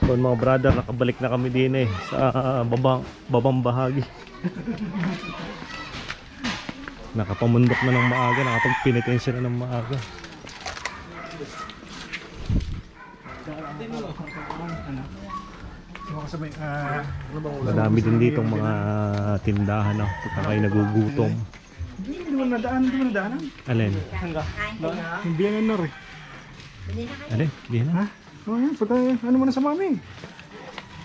Doon mga brother, nakabalik na kami din sa babang bahagi. Nakapamundok na ng maaga, nakapagpinitensya na ng maaga. Madami din dito mga tindahan na pagka kayo nagugutom. Hindi mo nadaanan. Alin? Hindi yan na rin. Alin? Hindi na. Ha? Oh, yan. Punta, ano mo na sa mami?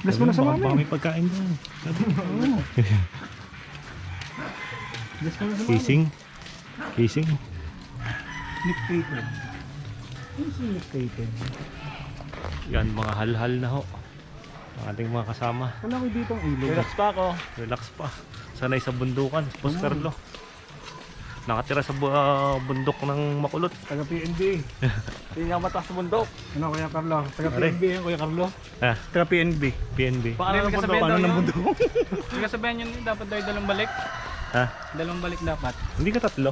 Bless mo na sa mami. Baka may pagkain doon. Bless mo na sa mami. Casing. Casing. Nick-tated. Ano si Nick-tated? Yan, mga hal-hal na ho. Ang ating mga kasama. Wala ko dito ang ilog. Relax pa ako. Relax pa. Sanay sa bundukan. Boss Carlo. Nakatira sa bundok ng Makulot. Taga PNB. Hindi niya matas sa bundok. Ano Kuya Carlo? Taga Aray. PNB yan Kuya Carlo. Ah, Taga PNB. PNB. Paano Hindi, ng bundok? paano ng bundok? Hindi ka sabihan yun, dapat daw dalawang balik. Ha? Dalawang balik dapat. Hindi ka tatlo.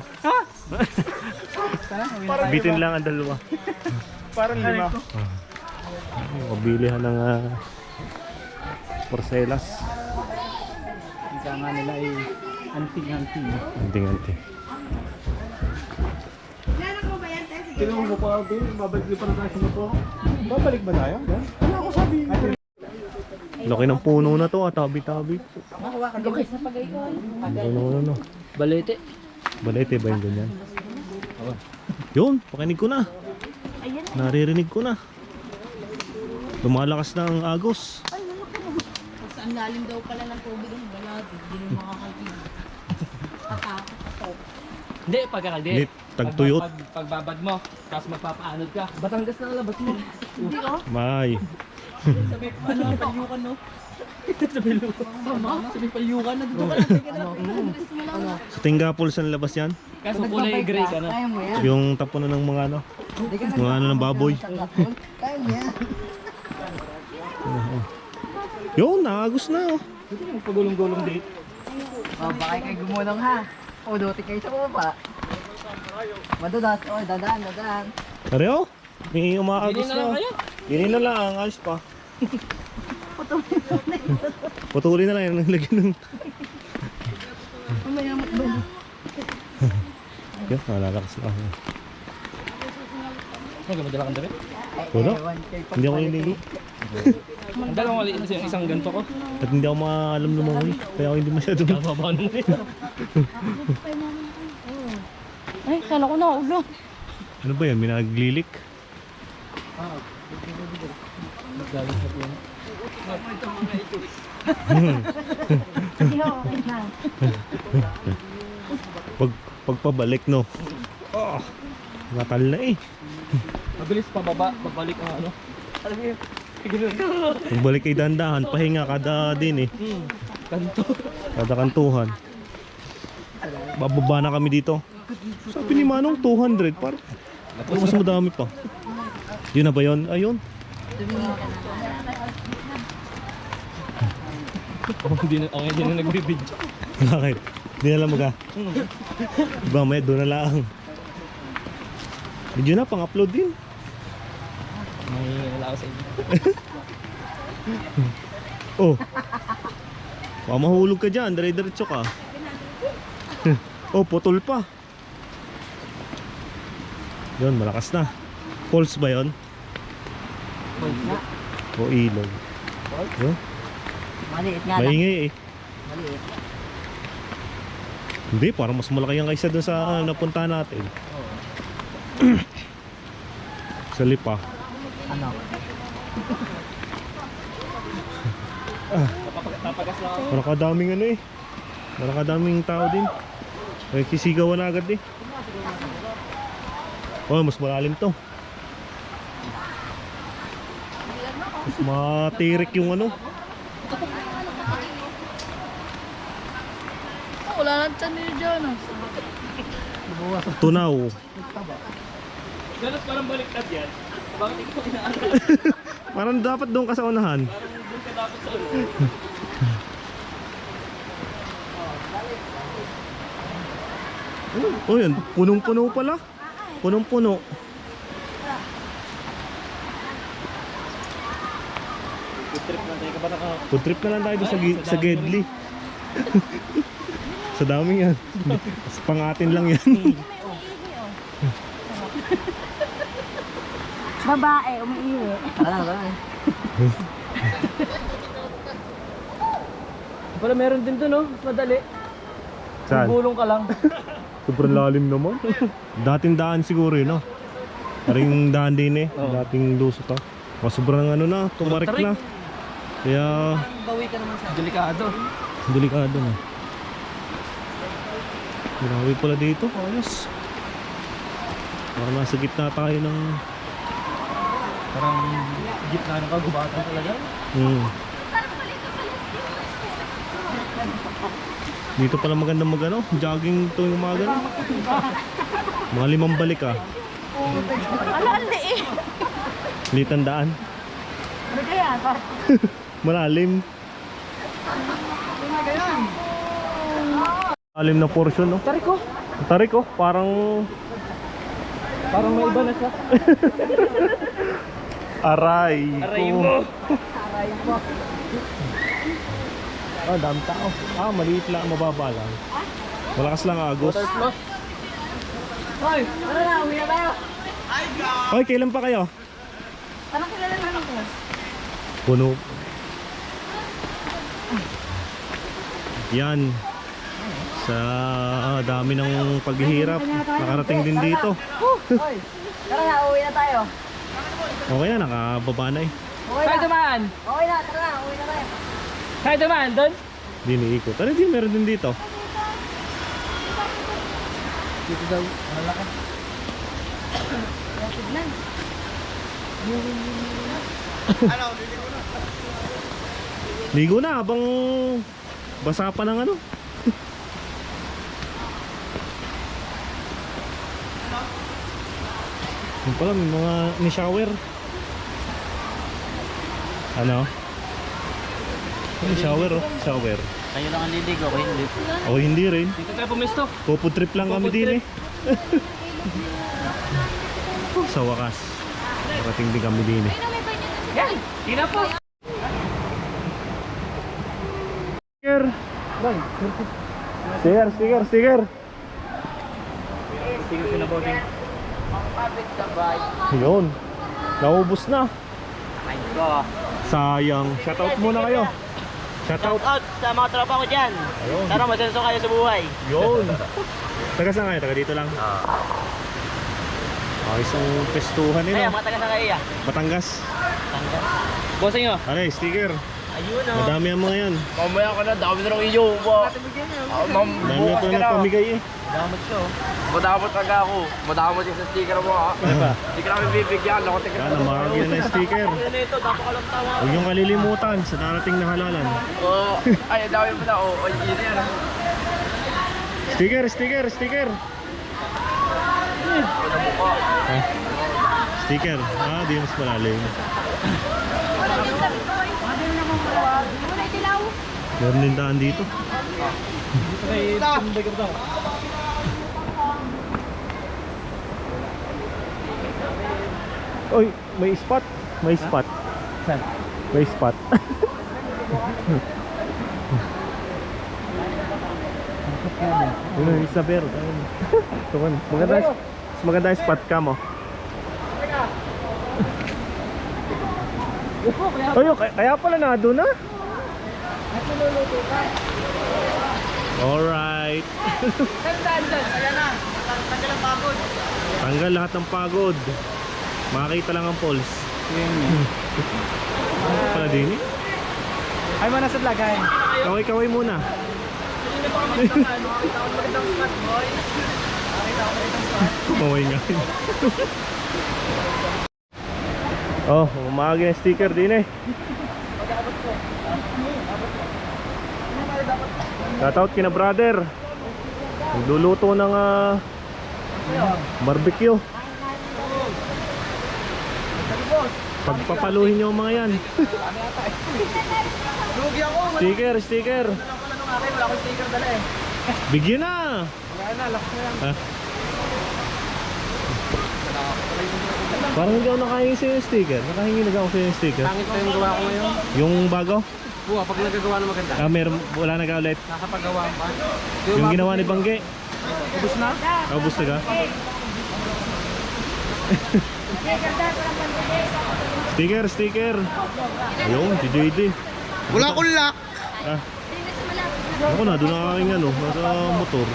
Tara, uwi na tayo. Bitin lang ang dalawa. Parang lima. Mabilihan ng porcelas. Ika nga nila ay anting-anting. Anting-anting. Tinawag mo pa din, babalik din pa na tayo sa motor. Babalik ba tayo? Wala ako sabi. Laki ng puno na to, tabi-tabi. Lukis na pag-ayun. Ano. Balete. Balete ba yung ganyan? Yun, pakinig ko na. Ayan. Naririnig ko na. Lumalakas na ang agos. Saan lalim daw pala ng tubig ang wala. Hindi mo makakakita. Patakot ako. Hindi, pagkakagdi. Hindi, tagtuyot. Pagbabad mo, tapos magpapaanod ka. Batangas na ang labas mo. Hindi oh. May. Sabi palyukan no. Sama? Sabi palyukan na dito ka lang. Sige na. Ano? Sa Tingapols ang labas yan. Kaso kulay gray ka na. Kaya mo yan. Yung tapunan ng mga ano. Mga ano ng baboy. Kaya mo yan. Yun, naagos na oh. Pagulong-gulong dito. Oh, baka kayo gumulong ha. O, duti kayo sa baba. Madudas. O, dadaan. Pareho? May umaagos Hindi na lang na. kayo. Hindi na lang, ayos pa. Putulin na lang yung naglagyan ng... Mamaya matulog. Yan, malalakas na. Ano ka madala kang damit? Wala. Hindi ako nilili. Ang dalawang mali na siya, isang ganto ko. At hindi ako maalam lumangoy. Kaya ako hindi masyado. Kababa nung rin. Ay, kala ko na ulo. Ano ba yan? May naglilik? Galing sa puno. Hindi ako okay na. Pagpabalik no. Oh, natal na eh. Mabilis pababa, babalik ang ano. Alam mo yun? Pagbalik ay dandahan, pahinga kada din eh. Kanto. Kada kantuhan. Bababa na kami dito. Sabi ni Manong 200 par. Mas madami pa. Yun na ba yun? Ayun. Hindi na nagbibidyo. Bakit? Hindi na lang maga. Diba may doon na lang. Video na, pang-upload din. May wala ako sa inyo. Oh. Baka mahulog ka dyan, dire-diretso ka. Oh, putol pa. Yun, malakas na. Pulse ba yun? O ilog? Yun, Maliit nga lang. maingay eh. Maliit. Hindi, parang mas malaki yan kaysa doon sa napunta natin. Sa Lipa. Ano? Tapagas lang ako. Parang kadaming ano eh. Parang kadaming tao din. Ay, kisigawan na agad eh. Oh, mas malalim to. Mas matirik yung ano. Wala nang tiyan niyo dyan. Tunaw. Ganos parang baliktad yan. Bakit ikaw inaaral? Parang dapat doon ka sa unahan. Parang doon ka dapat sa ulo. Oh yan, punong-puno pala. Punong-puno. Food trip na lang tayo doon sa Gedli. Sa dami yan. Mas pang atin lang yan. Babae, umiiwi. Wala meron din doon, no? Mas madali. Saan? Gulong ka lang. Sobrang lalim naman. Dating daan siguro yun, no? Aring daan din eh. Dating luso to. Sobrang ano na, tumarik na. Kaya Bawi ka naman sa delikado. delikado na. Grabe pala dito. Ayos. Parang nasa gitna tayo ng... Parang gitna ng kagubatan talaga. Dito pala magandang magano, jogging to yung mga gano. Mga 5 balik ah. Ano, hindi eh. Litan daan. Ano kaya? Malalim. Malalim na portion, no? Tarik ko. Tarik oh, parang Parang may iba na siya. aray. Aray mo. Ah, dami tao. Ah, maliit lang, mababa lang. Malakas lang agos. Water plus. Hoy, ano na, uwi na tayo. Hoy, kailan pa kayo? Parang kilala namin ko. Puno. Yan. Sa dami ng paghihirap, nakarating din dito. Hoy, tara na, uwi na tayo. Okay na, nakababa na eh. Okay Kaya na. dumaan. Okay na, tara na, uwi na tayo. Kaya dumaan doon. Hindi niikot. Ano din, meron din dito. Dito daw. Malaki. Tignan. Ligo na habang basa pa ng ano. Yung pala, may mga ni-shower. Ano? May shower oh, shower. Kayo lang ang lilig, okay hindi. Ako hindi rin. Dito tayo pumisto. Popo trip lang kami Popo din trip. eh. Sa wakas, narating din kami din eh. Yan! Tina po! Sticker! Sticker, sticker, sticker! Tingnan sila boarding. Yun, naubos na. Ay ko. Sayang. Shoutout muna kayo. Shoutout. Out sa mga tropa ko dyan. Ayun. Tara, masenso kayo sa buhay. Yun. Taga saan kayo? Taga dito lang? Isang pestuhan Kaya, nila. mga taga na kayo. Batangas. Bossing nyo. Alay, sticker. Ayun o. Madami ang mga yan. Mamaya ka na, dami na ng iyo. Dami na ito na pamigay eh. Damot siya o. Madamot talaga ako. Madamot yung sa sticker mo ha. Ano ba? Hindi ka namin bibigyan. Ako tingin Yan, namahagi na ng sticker. Yan ito, dapat ka lang tawa. Huwag niyong kalilimutan sa darating na halalan. Oo. Ay, ang dami mo na. Oo, oh, yun yan. Sticker, sticker, sticker. Eh, sticker. Ah, di mas malalim. Meron din daan dito. May tumbay ka ba? Oy, may spot. May spot. Saan? May spot. Yun yung isa pero. Tuman. Maganda yung spot ka mo. Oy, kaya pala na doon na. Alright. Tanggal lahat ng pagod. Makakita lang ang pulse. Ano pala din eh? Ay mo nasa lagay. Kaway-kaway muna. Kumaway nga. Oh, umahagi na sticker din eh. Shoutout kina brother. Nagluluto ng barbecue. Pagpapaluhin nyo ang mga yan. Sticker, sticker. Wala akong sticker dala eh. Bigyan na. Wala na, lock na lang. Ha? Parang hindi ako nakahingi sa'yo yung sticker. Nakahingi na ako sa'yo yung sticker. Pangit pa yung gawa ko ngayon. Yung bago? Buwa, pag nagagawa na maganda. Meron, wala na ka ulit. Nakapagawa pa. Yung ginawa ni Bangge. Ubus na? Kaubos na ka? Sticker, sticker. Ayun, si JD. Wala akong lock. Ah. Ako na, doon na aking ano, nasa motor.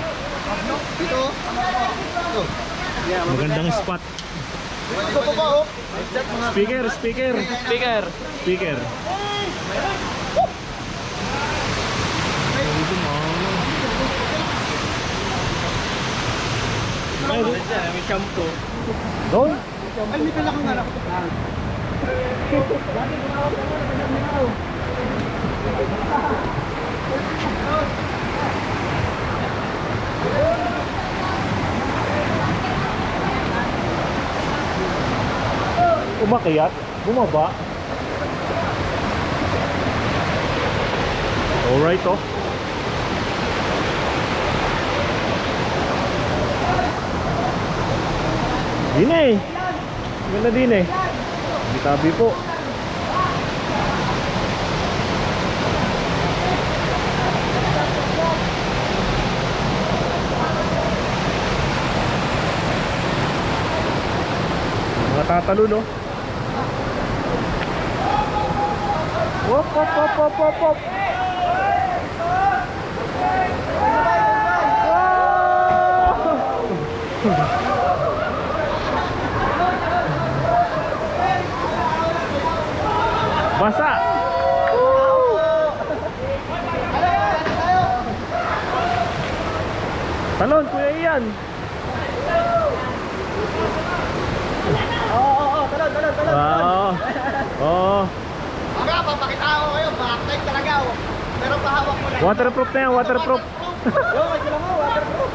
Dito. Magandang spot. Ito pa ba oh? Speaker, speaker. Speaker. Speaker. Ay, doon. May shampoo. Doon? Ay, may pala kang anak. Umakyat? Bumaba? Alright oh. Din eh. Ganda din eh. Bitabi po. Mga tatalo no. Wop wop wop wop wop wop. Basa. Talon, Kuya Ian. Oo. Oo. Aga, papakita ko kayo. Bakit talaga oh. Pero pahawak mo lang. Waterproof na yan, waterproof. Yo, kaya lang ako. Waterproof.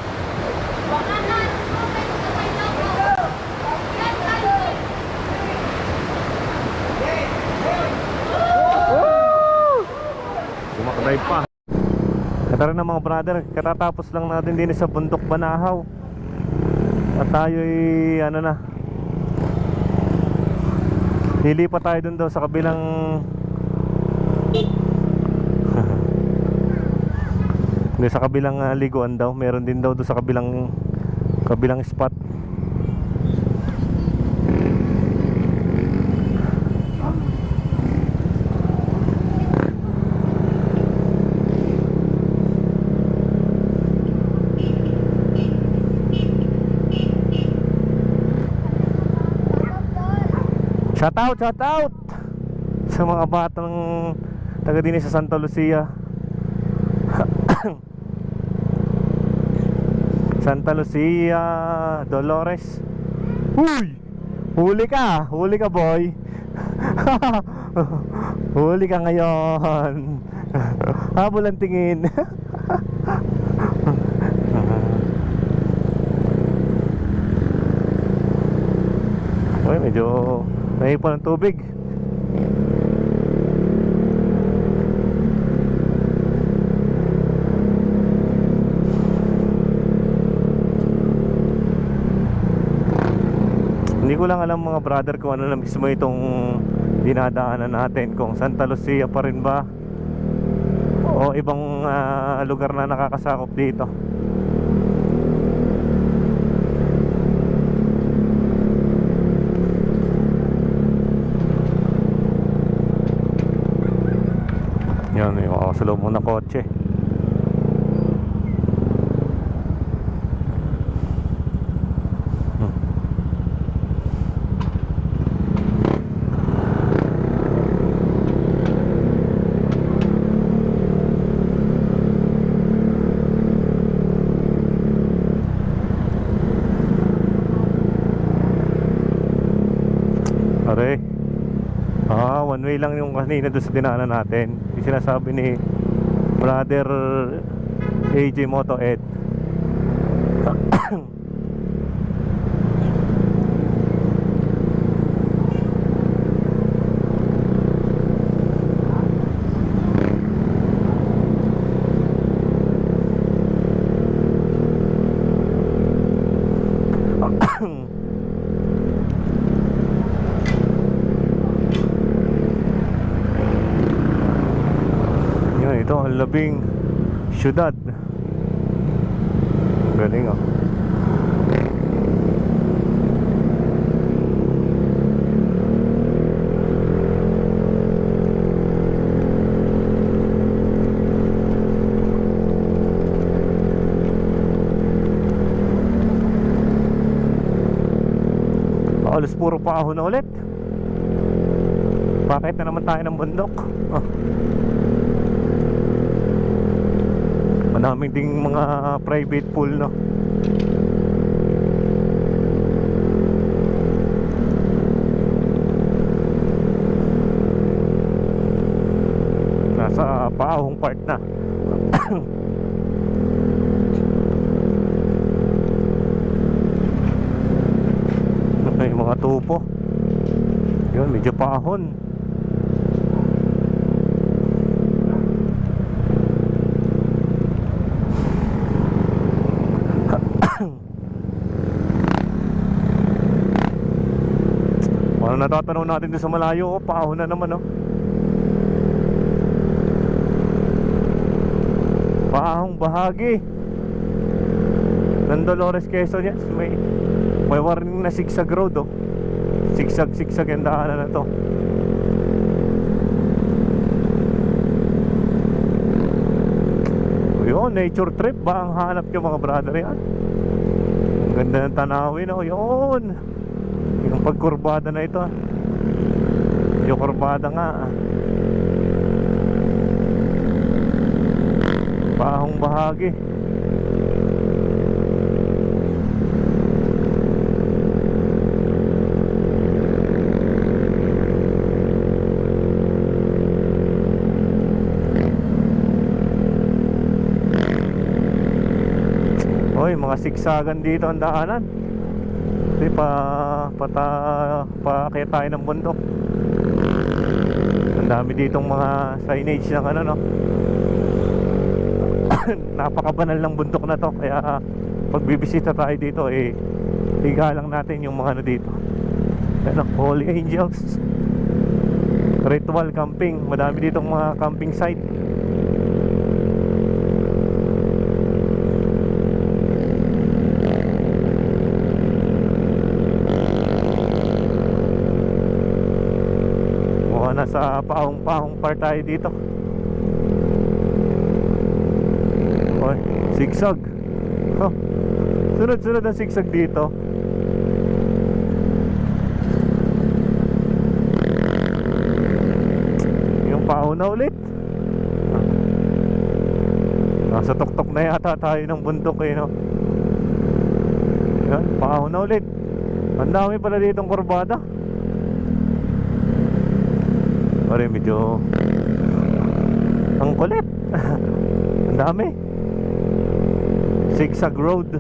Gumakadrive pa. Ito rin na mga brother, katatapos lang natin din sa Bundok Banahaw. At tayo'y ano na, lilipat tayo dun daw sa kabilang hindi, sa kabilang liguan daw. Meron din daw doon sa kabilang spot. Shout out sa mga batang taga din sa Santa Lucia. Santa Lucia, Dolores. Uy! Huli ka boy. Huli ka ngayon. Habol ang tingin. Uy, medyo naipon ng tubig. Hindi ko lang alam mga brother kung ano na mismo itong dinadaanan natin, kung Santa Lucia pa rin ba o ibang lugar na nakakasakop dito. Yan yung makasalubong na kotse. Pare, one way lang yung kanina doon sa dinaanan natin. Yung sinasabi ni brother AJ Moto Ed. Ito ang labing syudad. Galing oh. Alos puro paahon na ulit. Bakit na naman tayo ng bundok? Oh. Manaming ding mga private pool, no? Nasa paahong part na. May mga tupo. Yun, medyo paahon. Ano natatanaw natin doon sa malayo? Oh, paahon na naman, oh. Paahong bahagi ng Dolores, Quezon yan. May warning na zigzag road, oh. Zigzag yung daanan na to. Yun, nature trip ba ang hanap nyo, mga brother, yan? Ang ganda ng tanawin, oh. Yun, yung pagkurbada na ito, yung kurbada nga, paahong bahagi. Oy, mga siksagan dito ang daanan. Kasi kaya tayo ng bundok. Ang dami ditong mga signage ng ano, no. Napakabanal ng bundok na to. Kaya pag bibisita tayo dito, igalang natin yung mga ano dito. Ano, Holy Angels Ritual Camping. Madami ditong mga camping site. Nasa paahong part tayo dito. Oy, sigsag. Oh, sunod-sunod ang sigsag dito. Yung paahon na ulit. Nasa tuktok na yata tayo ng bundok, no? Yan, paahon na ulit. Ang dami pala ditong kurbada. Pare, medyo ang kulit. Ang dami. Zigzag road.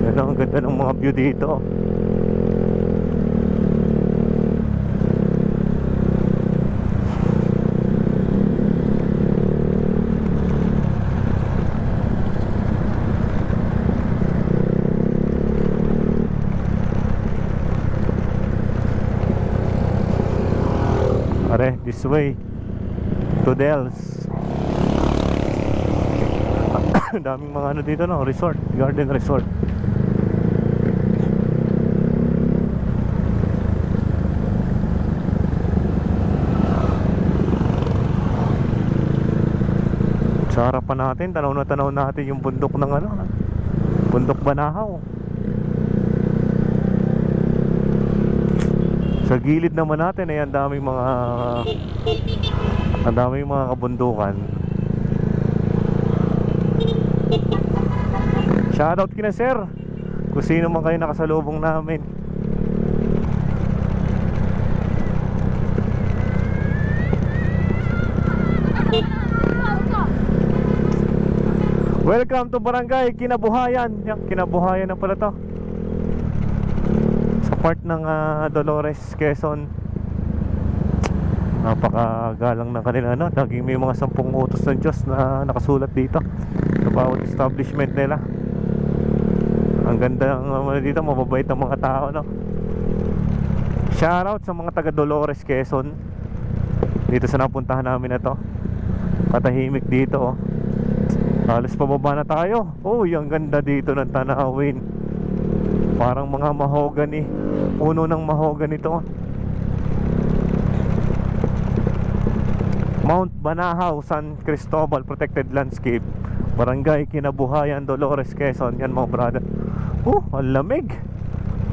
Yan, ang ganda ng mga view dito. Pare, this way to Dells. Daming mga ano dito, no? Resort, garden resort. Sa harapan natin, tanaw natin yung bundok ng ano, bundok Banahaw. Sa gilid naman natin ay ang daming mga kabundukan. Shoutout kina sir, kung sino man kayo nakasalubong namin. Welcome to Barangay Kinabuhayan. Yan, Kinabuhayan na pala to. Sa part ng Dolores, Quezon. Napakagalang ng kanila, no? Laging may mga 10 utos ng Diyos na nakasulat dito sa bawat establishment nila. Ang ganda ng dito, mababait ang mga tao, no? Shoutout sa mga taga Dolores, Quezon. dito sa napuntahan namin na to. Patahimik dito, oh. Halos pababa na tayo. Uy, ang ganda dito ng tanawin. Parang mga mahogany. Puno ng mahogany to. Mount Banahaw, San Cristobal Protected Landscape, Barangay Kinabuhayan, Dolores, Quezon. Yan mga brother. Ang lamig.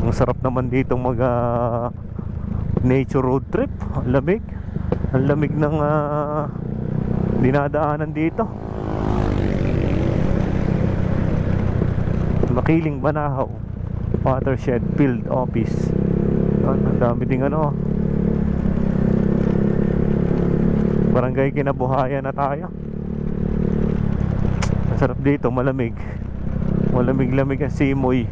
Ang sarap naman dito mag nature road trip. Ang lamig. Ang lamig ng dinadaanan dito. Makiling Banahaw Watershed Field Office. Ang dami ding ano. Barangay Kinabuhayan na tayo. Masarap dito, malamig. Malamig-lamig ang simoy.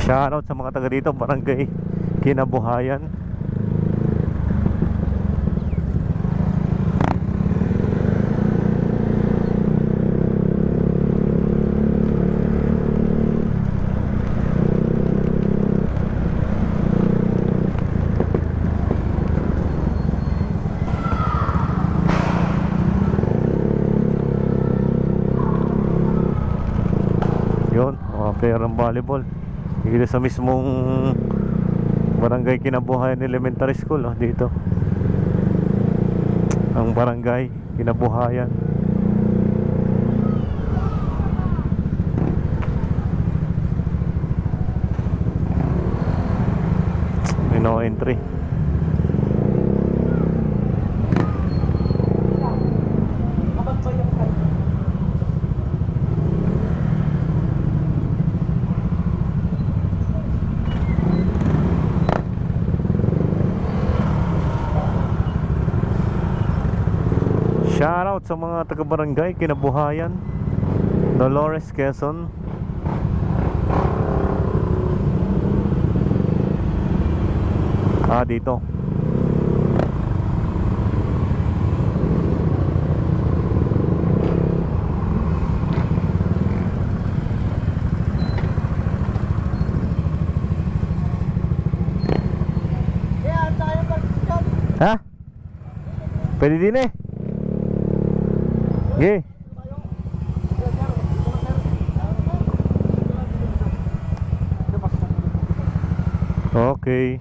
Shoutout sa mga taga dito, Barangay Kinabuhayan. Yun, mga player ng volleyball dito sa mismong Barangay Kinabuhayan Elementary School, dito ang Barangay Kinabuhayan. May no entry. Shoutout sa mga taga-barangay Kinabuhayan, Dolores, Quezon. Dito. Ha? Pwede din eh. Okay. Okay.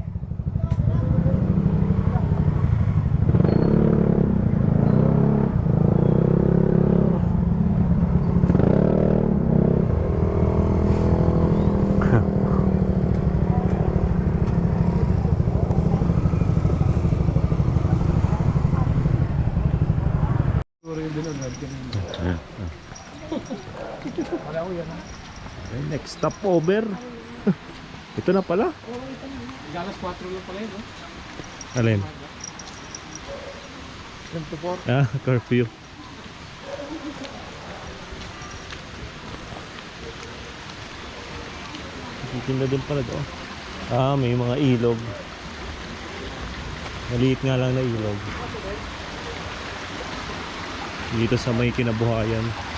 Okay, next stop over. Ito na pala. Galas 4 lang pala yun, no? Alin? Curfew. Titinda din pala doon. May mga ilog. Maliit nga lang na ilog. Dito sa may Kinabuhayan.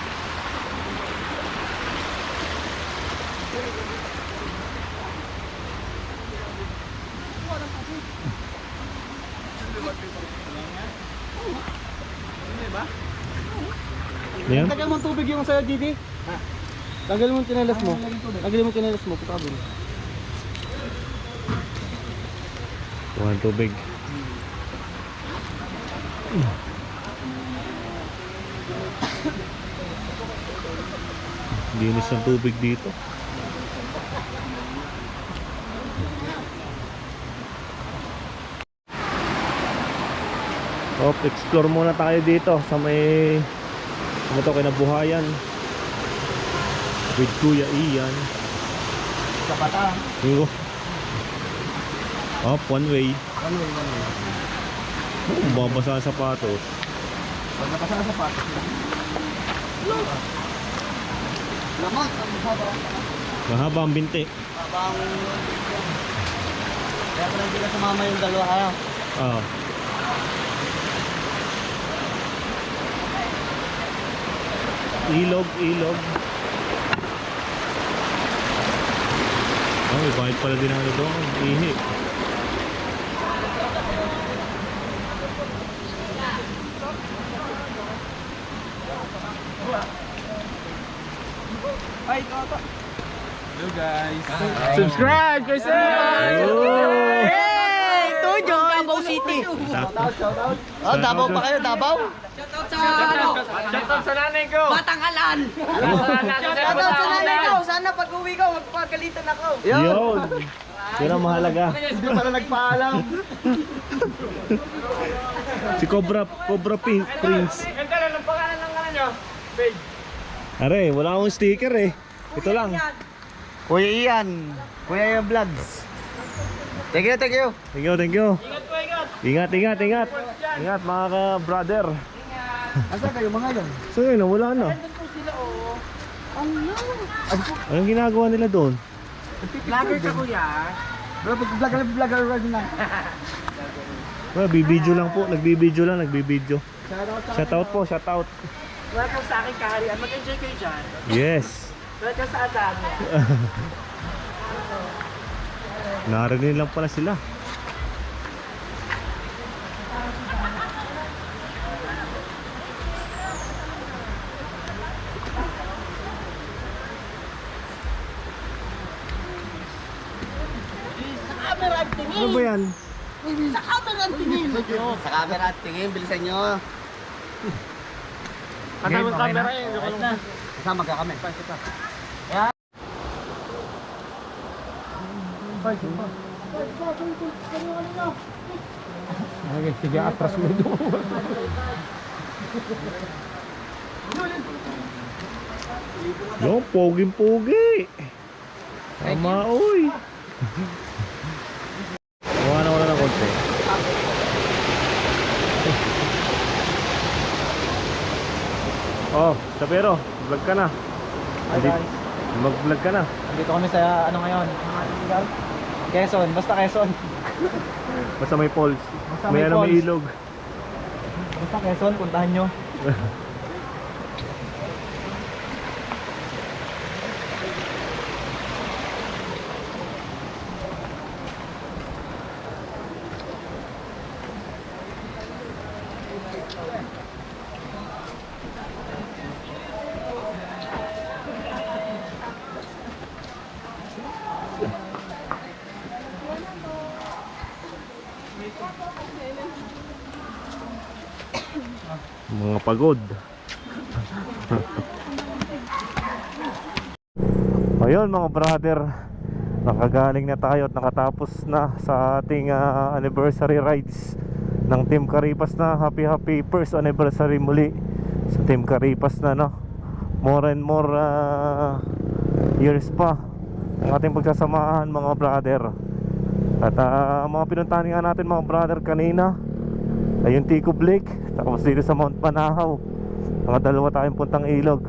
Yan? Tagal mo tubig yung sa'yo, Didi. Tagal mo tinelas mo. Tagal mo tinelas mo. Putabon. Tuhan tubig. Linis ng tubig dito. Explore muna tayo dito sa may ano to, Kinabuhayan with Kuya Ian. Kapata. One way. One way. Babasa ang sapatos. Pag napasa sa sapatos. Lamang, ang haba. Mahaba ang binti. Habang... Kaya pala hindi ka sumama yung dalawa ha. Ah. Ilog, ilog. May bayad pala din ang ano doon. Ihi. Ay, ito ata. Hello guys. Subscribe, guys! Hey! Tuyo! Davao City! Oh, Davao pa kayo, Davao? Shoutout sa nanay ko! Batangalan! Shoutout sa nanay ko! Sana pag uwi ko, magpagalitan ako! Yun. Yun ang mahalaga. Hindi pala nagpaalam. Si Cobra Prince. Ganda lang ang pangalan ng ano nyo. Page. Are, wala akong sticker eh. Ito lang. Kuya Ian! Kuya Ian Vlogs! Thank you, thank you! Thank you, thank you. Ingat po, ingat! Ingat, ingat, ingat. Ingat mga ka-brother. Asa kayo mga yan? So yun, wala na. Anong ginagawa nila doon? Vlogger ka kuya. Bro, vlogger lang. Well, bibidyo lang po. Nagbibidyo lang, nagbibidyo. Shoutout po, shoutout. Welcome sa aking kaharian. Mag-enjoy kayo dyan. Yes. Welcome sa Adami. Narinig lang pala sila. Ano ba yan? Sa camera at tingin, bilisan nyo! Kasama yung camera eh. Kasama ka kami. Sige, atras mo doon. Yo, poging-pogi. Tama, uy. Kuha na wala ng konti. Oh, Sapero, vlog ka na. Hi guys. Mag-vlog ka na. Andito kami sa ano ngayon? Quezon, basta Quezon. Basta may falls. Basta May may ano, may falls. ilog. Basta Quezon, puntahan nyo. Mga pagod. Ayun mga brother, nakagaling na tayo at nakatapos na sa ating anniversary rides ng Team Caripas na. Happy first anniversary muli sa Team Caripas na, no? More and more years pa ang ating pagsasamahan mga brother. At mga pinuntahan nga natin mga brother kanina ay yung Tico Lake, tapos dito sa Mount Panahaw, mga dalawa tayong puntang ilog.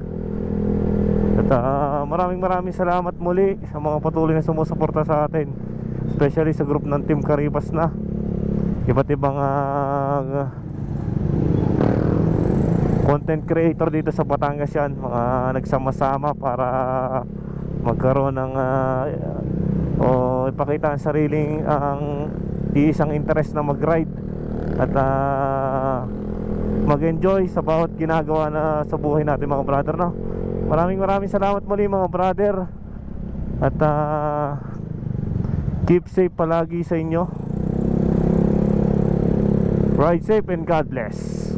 At maraming salamat muli sa mga patuloy na sumusuporta sa atin, especially sa group ng Team Caripas na. Iba't ibang content creator dito sa Batangas yan, mga nagsama-sama para magkaroon ng o ipakita ang sariling iisang interest na mag-ride at mag-enjoy sa bawat ginagawa na sa buhay natin mga brother, no? Maraming salamat muli mga brother. At keep safe palagi sa inyo. Ride safe and God bless.